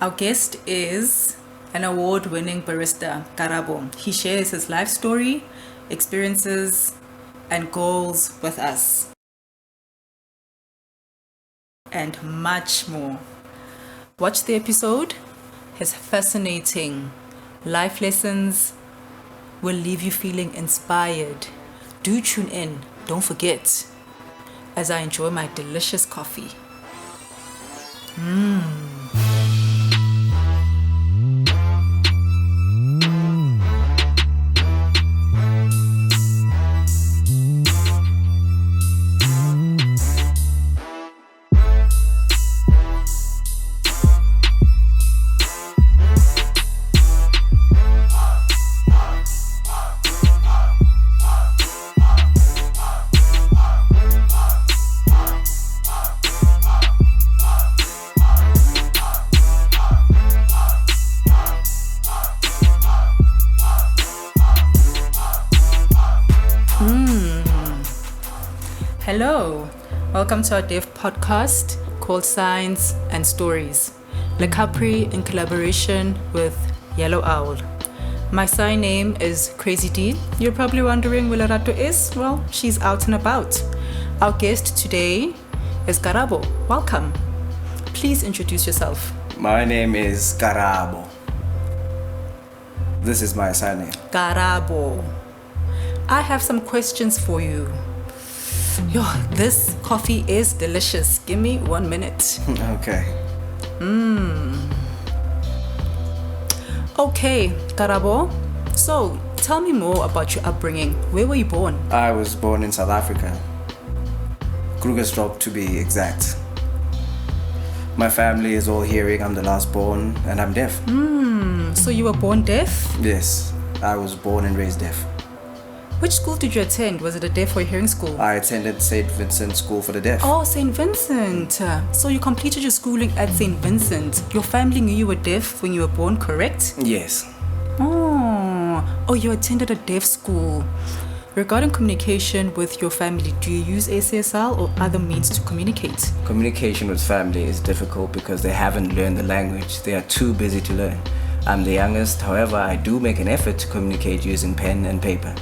Our guest is an award-winning barista, Karabo. He shares his life story, experiences, and goals with us, and much more. Watch the episode. His fascinating life lessons will leave you feeling inspired. Do tune in, don't forget, as I enjoy my delicious coffee. Hello, welcome to our dev podcast called Signs and Stories. Le Capri in collaboration with Yellow Owl. My sign name is Crazy D. You're probably wondering where Lerato is? Well, she's out and about. Our guest today is Karabo. Welcome. Please introduce yourself. My name is Karabo. This is my surname. Karabo. I have some questions for you. Yo, this coffee is delicious. Give me 1 minute. Okay. Okay, Karabo. So, tell me more about your upbringing. Where were you born? I was born in South Africa. Krugersdorp to be exact. My family is all hearing. I'm the last born and I'm deaf. So you were born deaf? Yes, I was born and raised deaf. Which school did you attend? Was it a deaf or hearing school? I attended St. Vincent School for the Deaf. Oh, St. Vincent. So you completed your schooling at St. Vincent. Your family knew you were deaf when you were born, correct? Yes. Oh, you attended a deaf school. Regarding communication with your family, do you use ACSL or other means to communicate? Communication with family is difficult because they haven't learned the language. They are too busy to learn. I'm the youngest, however, I do make an effort to communicate using pen and paper.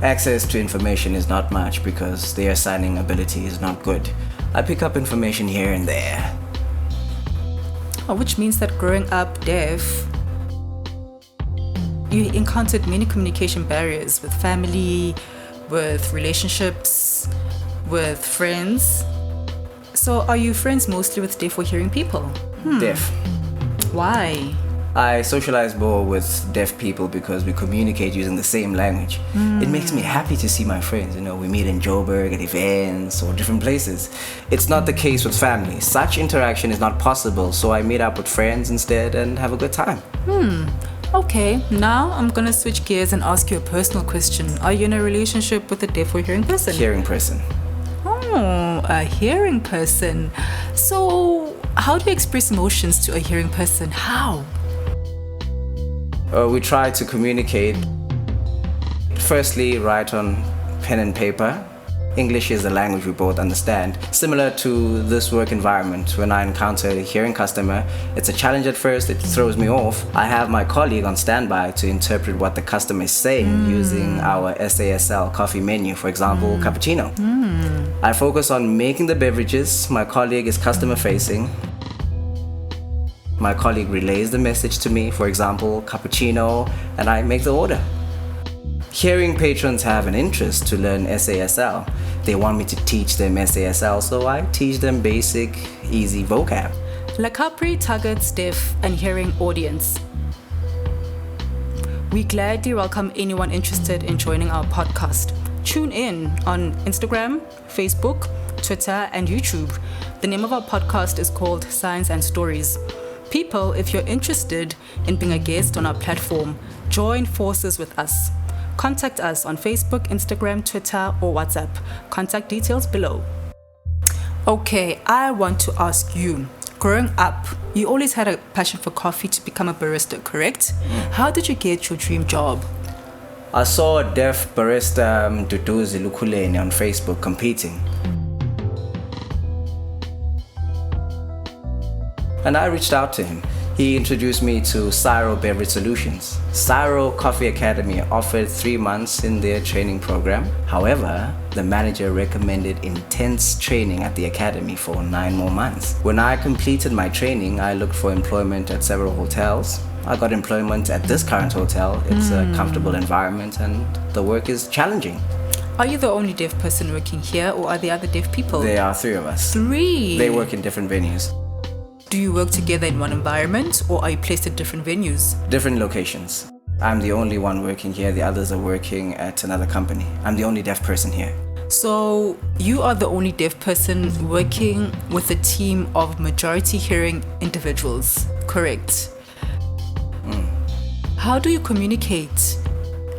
Access to information is not much because their signing ability is not good. I pick up information here and there. Which means that growing up deaf, you encountered many communication barriers with family, with relationships, with friends. So are you friends mostly with deaf or hearing people? Deaf. Why? I socialize more with deaf people because we communicate using the same language. It makes me happy to see my friends. We meet in Joburg at events or different places. It's not the case with family. Such interaction is not possible, so I meet up with friends instead and have a good time. Okay, now I'm gonna switch gears and ask you a personal question. Are you in a relationship with a deaf or hearing person? Hearing person. Oh, a hearing person. So, how do you express emotions to a hearing person? How? We try to communicate. Firstly, write on pen and paper. English is the language we both understand. Similar to this work environment, when I encounter a hearing customer, it's a challenge at first, it throws me off. I have my colleague on standby to interpret what the customer is saying using our SASL coffee menu, for example, cappuccino. I focus on making the beverages. My colleague is customer facing. My colleague relays the message to me, for example, cappuccino, and I make the order. Hearing patrons have an interest to learn SASL. They want me to teach them SASL, so I teach them basic, easy vocab. Le Capri targets deaf and hearing audience. We gladly welcome anyone interested in joining our podcast. Tune in on Instagram, Facebook, Twitter, and YouTube. The name of our podcast is called Signs and Stories. People, if you're interested in being a guest on our platform, join forces with us. Contact us on Facebook, Instagram, Twitter, or WhatsApp. Contact details below. Okay, I want to ask you, growing up, you always had a passion for coffee to become a barista, correct? How did you get your dream job? I saw a deaf barista Duduzi Lukuleni on Facebook competing. And I reached out to him. He introduced me to Syro Beverage Solutions. Syro Coffee Academy offered 3 months in their training program. However, the manager recommended intense training at the academy for 9 more months. When I completed my training, I looked for employment at several hotels. I got employment at this current hotel. It's a comfortable environment and the work is challenging. Are you the only deaf person working here, or are there other deaf people? There are 3 of us. 3? They work in different venues. Do you work together in one environment, or are you placed at different venues? Different locations. I'm the only one working here. The others are working at another company. I'm the only deaf person here. So you are the only deaf person working with a team of majority hearing individuals, correct? How do you communicate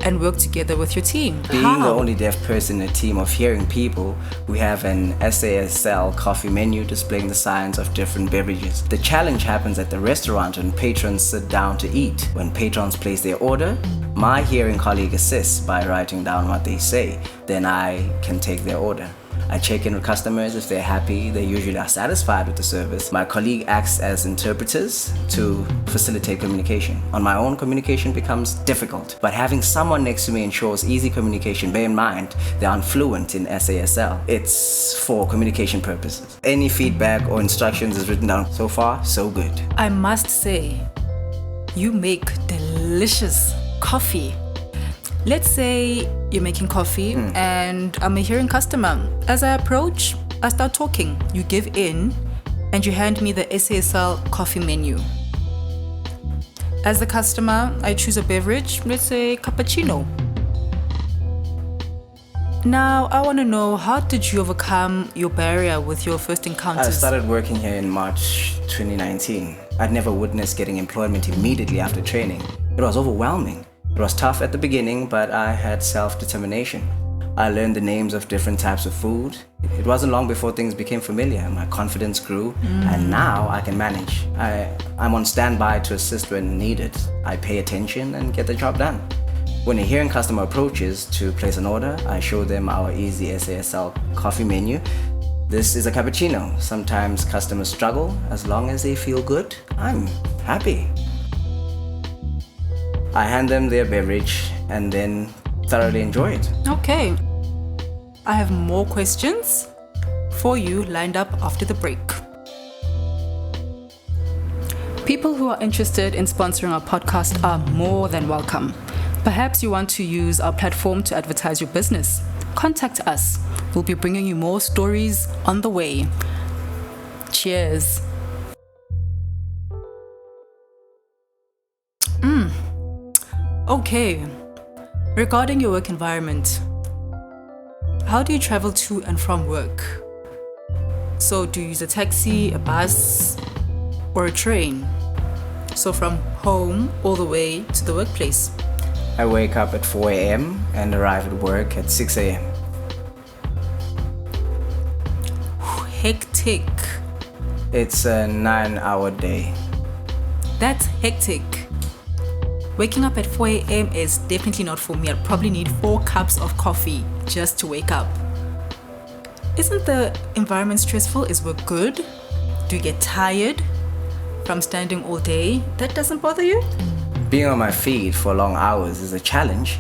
and work together with your team? Being the only deaf person in a team of hearing people, we have an SASL coffee menu displaying the signs of different beverages. The challenge happens at the restaurant when patrons sit down to eat. When patrons place their order, my hearing colleague assists by writing down what they say. Then I can take their order. I check in with customers. If they're happy, they usually are satisfied with the service. My colleague acts as interpreters to facilitate communication. On my own, communication becomes difficult, but having someone next to me ensures easy communication. Bear in mind, they aren't fluent in SASL. It's for communication purposes. Any feedback or instructions is written down. So far, so good. I must say, you make delicious coffee. Let's say you're making coffee and I'm a hearing customer. As I approach, I start talking. You give in and you hand me the SASL coffee menu. As the customer, I choose a beverage, let's say cappuccino. Now, I want to know, how did you overcome your barrier with your first encounters? I started working here in March 2019. I'd never witnessed getting employment immediately after training. It was overwhelming. It was tough at the beginning, but I had self-determination. I learned the names of different types of food. It wasn't long before things became familiar. My confidence grew, and now I can manage. I'm on standby to assist when needed. I pay attention and get the job done. When a hearing customer approaches to place an order, I show them our easy SASL coffee menu. This is a cappuccino. Sometimes customers struggle. As long as they feel good, I'm happy. I hand them their beverage and then thoroughly enjoy it. Okay. I have more questions for you lined up after the break. People who are interested in sponsoring our podcast are more than welcome. Perhaps you want to use our platform to advertise your business. Contact us. We'll be bringing you more stories on the way. Cheers. Okay, regarding your work environment, how do you travel to and from work? So do you use a taxi, a bus, or a train? So from home all the way to the workplace. I wake up at 4 a.m. and arrive at work at 6 a.m. Hectic. It's a 9-hour day. That's hectic. Waking up at 4 a.m. is definitely not for me. I'd probably need 4 cups of coffee just to wake up. Isn't the environment stressful? Is work good? Do you get tired from standing all day? That doesn't bother you? Being on my feet for long hours is a challenge.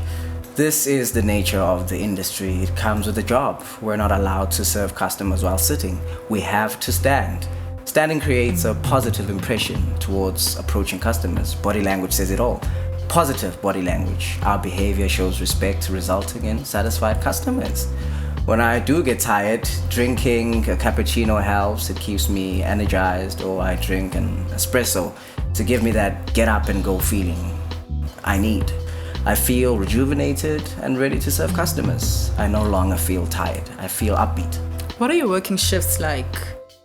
This is the nature of the industry. It comes with the job. We're not allowed to serve customers while sitting. We have to stand. Standing creates a positive impression towards approaching customers. Body language says it all. Positive body language. Our behavior shows respect, resulting in satisfied customers. When I do get tired, drinking a cappuccino helps. It keeps me energized, or I drink an espresso to give me that get up and go feeling I need. I feel rejuvenated and ready to serve customers. I no longer feel tired. I feel upbeat. What are your working shifts like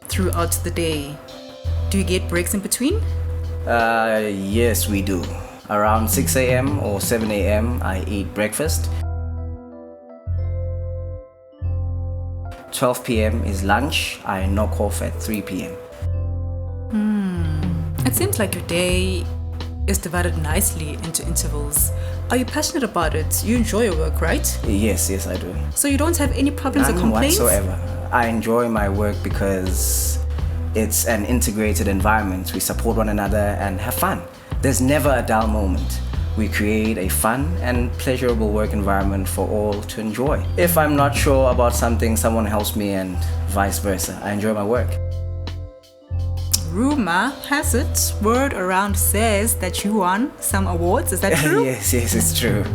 throughout the day? Do you get breaks in between? Yes, we do. Around 6 a.m. or 7 a.m. I eat breakfast. 12 p.m. is lunch. I knock off at 3 p.m. It seems like your day is divided nicely into intervals. Are you passionate about it? You enjoy your work, right? Yes, I do. So you don't have any problems or None complaints? whatsoever. I enjoy my work because It's an integrated environment. We support one another and have fun. There's never a dull moment. We create a fun and pleasurable work environment for all to enjoy. If I'm not sure about something, someone helps me and vice versa. I enjoy my work. Rumor has it, word around says that you won some awards. Is that true? Yes, it's true.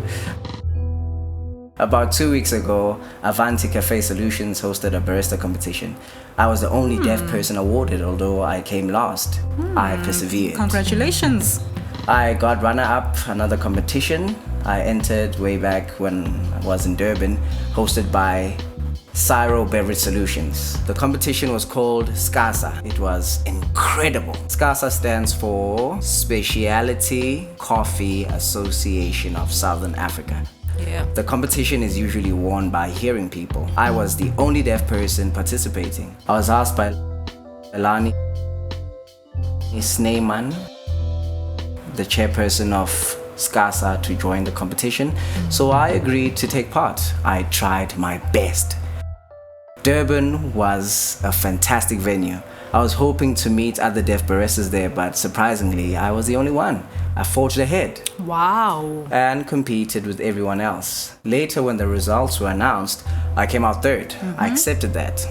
About 2 weeks ago, Avanti Cafe Solutions hosted a barista competition. I was the only deaf person awarded, although I came last. I persevered. Congratulations. I got runner-up another competition. I entered way back when I was in Durban, hosted by Syro Beverage Solutions. The competition was called SCASA. It was incredible. SCASA stands for Specialty Coffee Association of Southern Africa. Yeah. The competition is usually won by hearing people. I was the only deaf person participating. I was asked by Elani Sneyman, the chairperson of SCASA, to join the competition, so I agreed to take part. I tried my best. Durban was a fantastic venue. I was hoping to meet other deaf baristas there, but surprisingly, I was the only one. I forged ahead. Wow. And competed with everyone else. Later, when the results were announced, I came out third. I accepted that.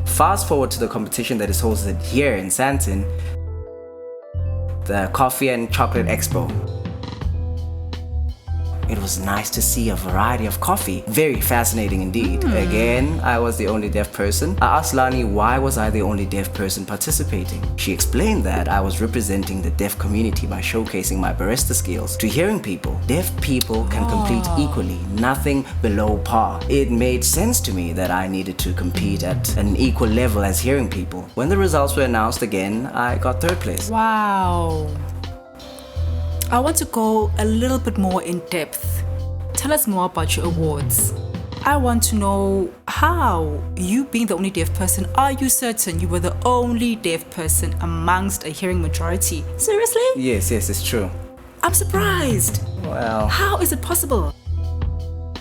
Fast forward to the competition that is hosted here in Sandton, the Coffee and Chocolate Expo. It was nice to see a variety of coffee. Very fascinating indeed. Again, I was the only deaf person. I asked Lani why was I the only deaf person participating. She explained that I was representing the deaf community by showcasing my barista skills to hearing people. Deaf people can compete equally, nothing below par. It made sense to me that I needed to compete at an equal level as hearing people. When the results were announced again, I got third place. Wow. I want to go a little bit more in depth. Tell us more about your awards. I want to know how, you being the only deaf person, are you certain you were the only deaf person amongst a hearing majority? Seriously? Yes, it's true. I'm surprised. Well, How is it possible?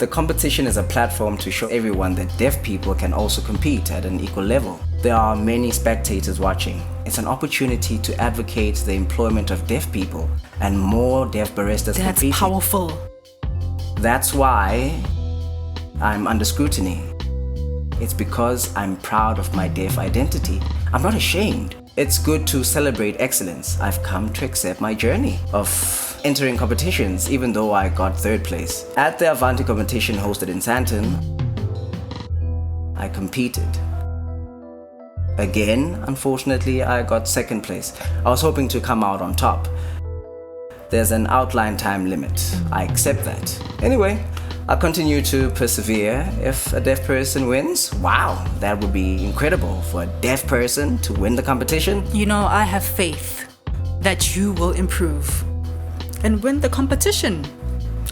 the competition is a platform to show everyone that deaf people can also compete at an equal level. There are many spectators watching. It's an opportunity to advocate the employment of deaf people and more deaf baristas That's competing. powerful. That's why I'm under scrutiny. It's because I'm proud of my deaf identity. I'm not ashamed. It's good to celebrate excellence. I've come to accept my journey of entering competitions, even though I got third place. At the Avanti competition hosted in Sandton, I competed. Again, unfortunately, I got second place. I was hoping to come out on top. There's an outline time limit. I accept that. Anyway, I'll continue to persevere. If a deaf person wins, wow, that would be incredible for a deaf person to win the competition. You know, I have faith that you will improve and win the competition.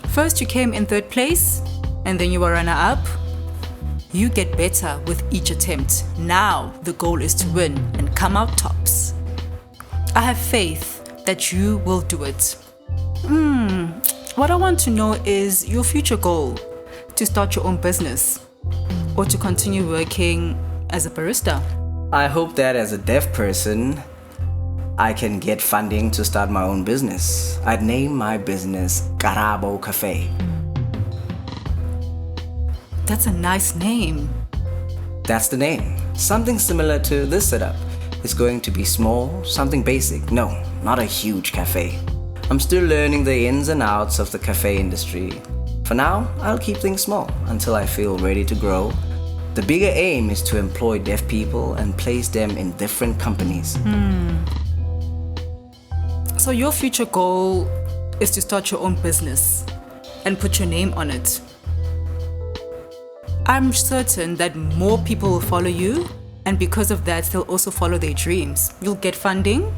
First you came in third place and then you were runner-up. You get better with each attempt. Now the goal is to win and come out tops. I have faith that you will do it. What I want to know is your future goal: to start your own business or to continue working as a barista? I hope that as a deaf person, I can get funding to start my own business. I'd name my business Karabo Cafe. That's a nice name. That's the name. Something similar to this setup. It's going to be small, something basic. No, not a huge cafe. I'm still learning the ins and outs of the cafe industry. For now, I'll keep things small until I feel ready to grow. The bigger aim is to employ deaf people and place them in different companies. So your future goal is to start your own business and put your name on it. I'm certain that more people will follow you, and because of that, they'll also follow their dreams. You'll get funding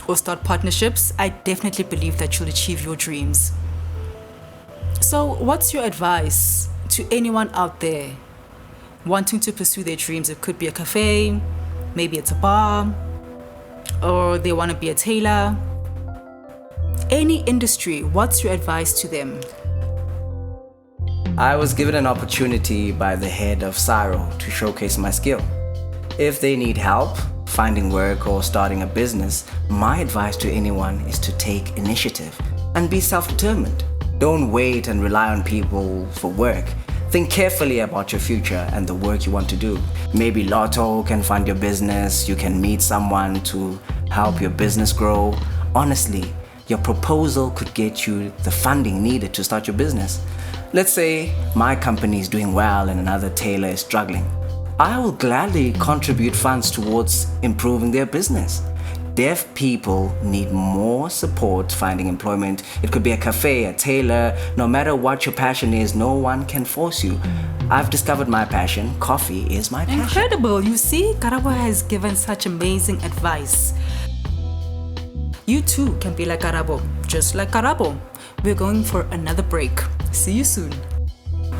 or start partnerships. I definitely believe that you'll achieve your dreams. So what's your advice to anyone out there wanting to pursue their dreams? It could be a cafe, maybe it's a bar, or they want to be a tailor. Any industry, what's your advice to them? I was given an opportunity by the head of Syro to showcase my skill. If they need help finding work or starting a business, my advice to anyone is to take initiative and be self-determined. Don't wait and rely on people for work. Think carefully about your future and the work you want to do. Maybe Lotto can fund your business, you can meet someone to help your business grow. Honestly, your proposal could get you the funding needed to start your business. Let's say my company is doing well and another tailor is struggling. I will gladly contribute funds towards improving their business. Deaf people need more support finding employment. It could be a cafe, a tailor, no matter what your passion is, no one can force you. I've discovered my passion. Coffee is my passion. Incredible. You see, Karabo has given such amazing advice. You too can be like Karabo, just like Karabo. We're going for another break. See you soon.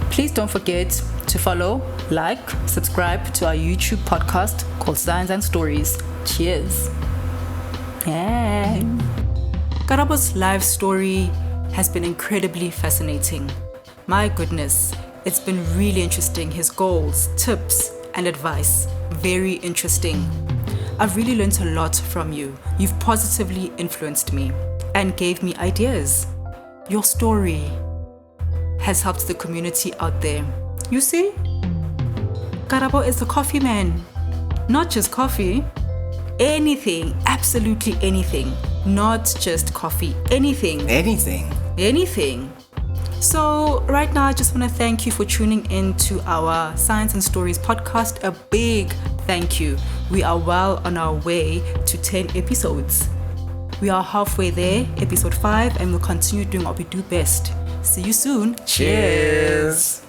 Please don't forget to follow, like, subscribe to our YouTube podcast called Signs and Stories. Cheers. And Karabo's life story has been incredibly fascinating. My goodness, it's been really interesting. His goals, tips, and advice, very interesting. I've really learned a lot from you. You've positively influenced me and gave me ideas. Your story has helped the community out there. You see, Karabo is the coffee man. Not just coffee. Anything, absolutely anything. Not just coffee, anything. Anything. So right now I just want to thank you for tuning in to our Science and Stories podcast. A big thank you. We are well on our way to 10 episodes. We are halfway there, episode 5, and we'll continue doing what we do best. See you soon. Cheers.